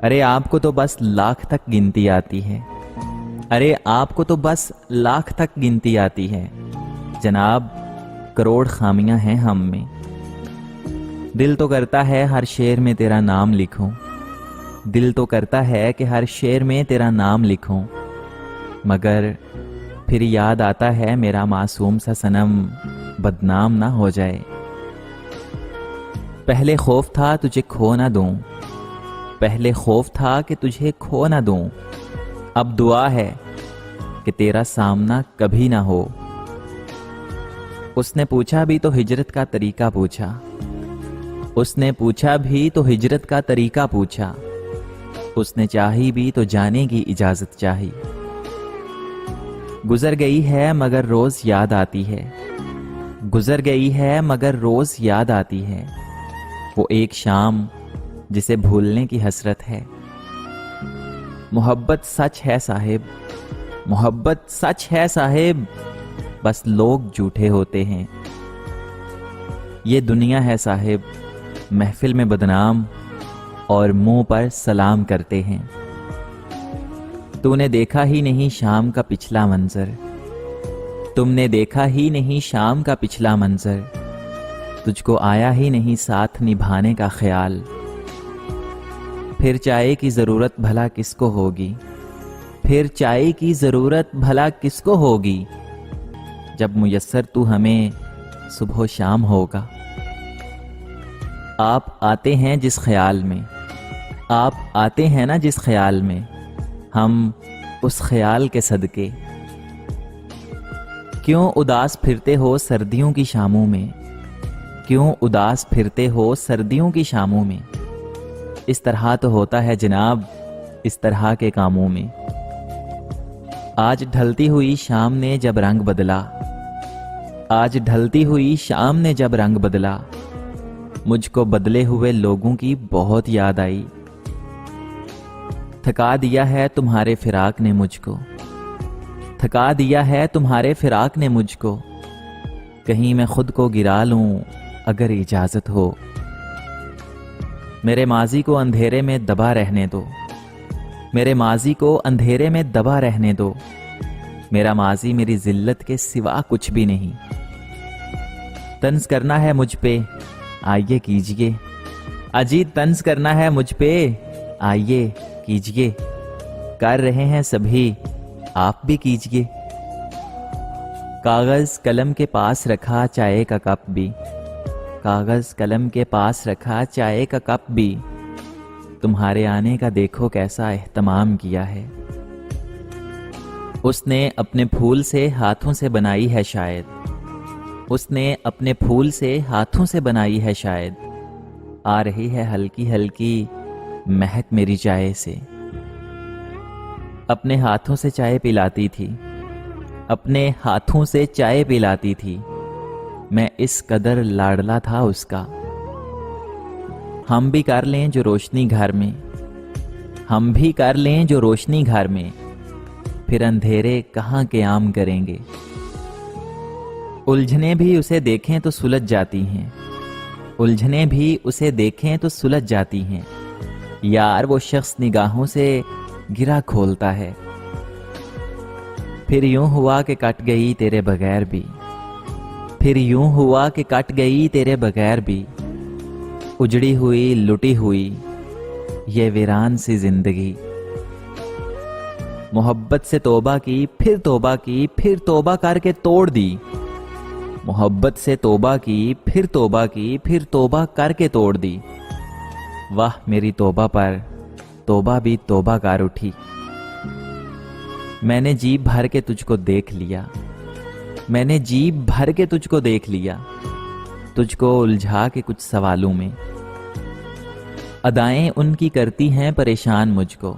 ارے آپ کو تو بس لاکھ تک گنتی آتی ہے، ارے آپ کو تو بس لاکھ تک گنتی آتی ہے، جناب کروڑ خامیاں ہیں ہم میں۔ دل تو کرتا ہے ہر شعر میں تیرا نام لکھوں، دل تو کرتا ہے کہ ہر شعر میں تیرا نام لکھوں، مگر پھر یاد آتا ہے میرا معصوم سا صنم بدنام نہ ہو جائے۔ پہلے خوف تھا تجھے کھو نہ دوں، پہلے خوف تھا کہ تجھے کھو نہ دوں، اب دعا ہے کہ تیرا سامنا کبھی نہ ہو۔ اس نے پوچھا بھی تو ہجرت کا طریقہ پوچھا، اس نے پوچھا بھی تو ہجرت کا طریقہ پوچھا، اس نے چاہی بھی تو جانے کی اجازت چاہی۔ گزر گئی ہے مگر روز یاد آتی ہے، گزر گئی ہے مگر روز یاد آتی ہے، وہ ایک شام جسے بھولنے کی حسرت ہے۔ محبت سچ ہے صاحب، محبت سچ ہے صاحب، بس لوگ جھوٹے ہوتے ہیں۔ یہ دنیا ہے صاحب، محفل میں بدنام اور منہ پر سلام کرتے ہیں۔ تو نے دیکھا ہی نہیں شام کا پچھلا منظر، تم نے دیکھا ہی نہیں شام کا پچھلا منظر، تجھ کو آیا ہی نہیں ساتھ نبھانے کا خیال۔ پھر چائے کی ضرورت بھلا کس کو ہوگی، پھر چائے کی ضرورت بھلا کس کو ہوگی، جب میسر تو ہمیں صبح و شام ہوگا۔ آپ آتے ہیں جس خیال میں، آپ آتے ہیں نا جس خیال میں، ہم اس خیال کے صدقے۔ کیوں اداس پھرتے ہو سردیوں کی شاموں میں، کیوں اداس پھرتے ہو سردیوں کی شاموں میں، اس طرح تو ہوتا ہے جناب اس طرح کے کاموں میں۔ آج ڈھلتی ہوئی شام نے جب رنگ بدلا، آج ڈھلتی ہوئی شام نے جب رنگ بدلا، مجھ کو بدلے ہوئے لوگوں کی بہت یاد آئی۔ تھکا دیا ہے تمہارے فراق نے مجھ کو، تھکا دیا ہے تمہارے فراق نے مجھ کو، کہیں میں خود کو گرا لوں اگر اجازت ہو۔ میرے ماضی کو اندھیرے میں دبا رہنے دو، میرے ماضی کو اندھیرے میں دبا رہنے دو، میرا ماضی میری ذلت کے سوا کچھ بھی نہیں۔ طنز کرنا ہے مجھ پہ آئیے کیجئے، اجی طنز کرنا ہے مجھ پہ آئیے کیجئے، کر رہے ہیں سبھی آپ بھی کیجئے۔ کاغذ قلم کے پاس رکھا چائے کا کپ بھی، کاغذ قلم کے پاس رکھا چائے کا کپ بھی، تمہارے آنے کا دیکھو کیسا اہتمام کیا ہے۔ اس نے اپنے پھول سے ہاتھوں سے بنائی ہے شاید، اس نے اپنے پھول سے ہاتھوں سے بنائی ہے شاید، آ رہی ہے ہلکی ہلکی مہک میری چائے سے۔ اپنے ہاتھوں سے چائے پلاتی تھی، اپنے ہاتھوں سے چائے پلاتی تھی، میں اس قدر لاڈلا تھا اس کا۔ ہم بھی کر لیں جو روشنی گھر میں، ہم بھی کر لیں جو روشنی گھر میں، پھر اندھیرے کہاں قیام کریں گے۔ الجھنیں بھی اسے دیکھیں تو سلجھ جاتی ہیں، الجھنیں بھی اسے دیکھیں تو سلجھ جاتی ہیں، یار وہ شخص نگاہوں سے گرا کھولتا ہے۔ پھر یوں ہوا کہ کٹ گئی تیرے بغیر بھی، پھر یوں ہوا کہ کٹ گئی تیرے بغیر بھی، اجڑی ہوئی لٹی ہوئی یہ ویران سی زندگی۔ محبت سے توبہ کی پھر توبہ کی پھر توبہ کر کے توڑ دی، محبت سے توبہ کی پھر توبہ کی پھر توبہ کر کے توڑ دی، واہ میری توبہ پر توبہ بھی توبہ کر اٹھی۔ میں نے جیب بھر کے تجھ کو دیکھ لیا، میں نے جیب بھر کے تجھ کو دیکھ لیا، تجھ کو الجھا کے کچھ سوالوں میں۔ ادائیں ان کی کرتی ہیں پریشان مجھ کو،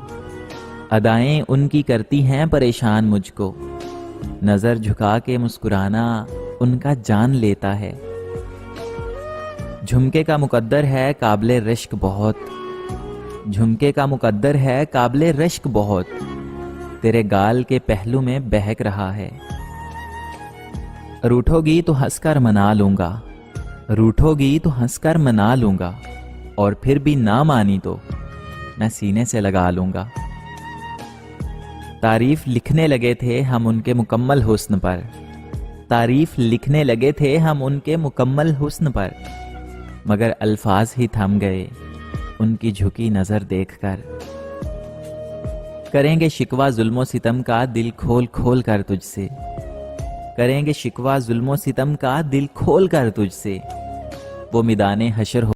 ادائیں ان کی کرتی ہیں پریشان مجھ کو، نظر جھکا کے مسکرانا ان کا جان لیتا ہے۔ جھمکے کا مقدر ہے قابل رشک بہت، جھمکے کا مقدر ہے قابل رشک بہت، تیرے گال کے پہلو میں بہک رہا ہے۔ روٹھو گی تو ہنس کر منا لوں گا، روٹھو گی تو ہنس کر منا لوں گا، اور پھر بھی نہ مانی تو میں سینے سے لگا لوں گا۔ تعریف لکھنے لگے تھے ہم ان کے مکمل حسن پر، تعریف لکھنے لگے تھے ہم ان کے مکمل حسن پر، مگر الفاظ ہی تھم گئے ان کی جھکی نظر دیکھ کر۔ کریں گے شکوہ ظلم و ستم کا دل کھول کھول کر تجھ سے، کریں گے شکوہ ظلم و ستم کا دل کھول کر تجھ سے، وہ میدان حشر ہو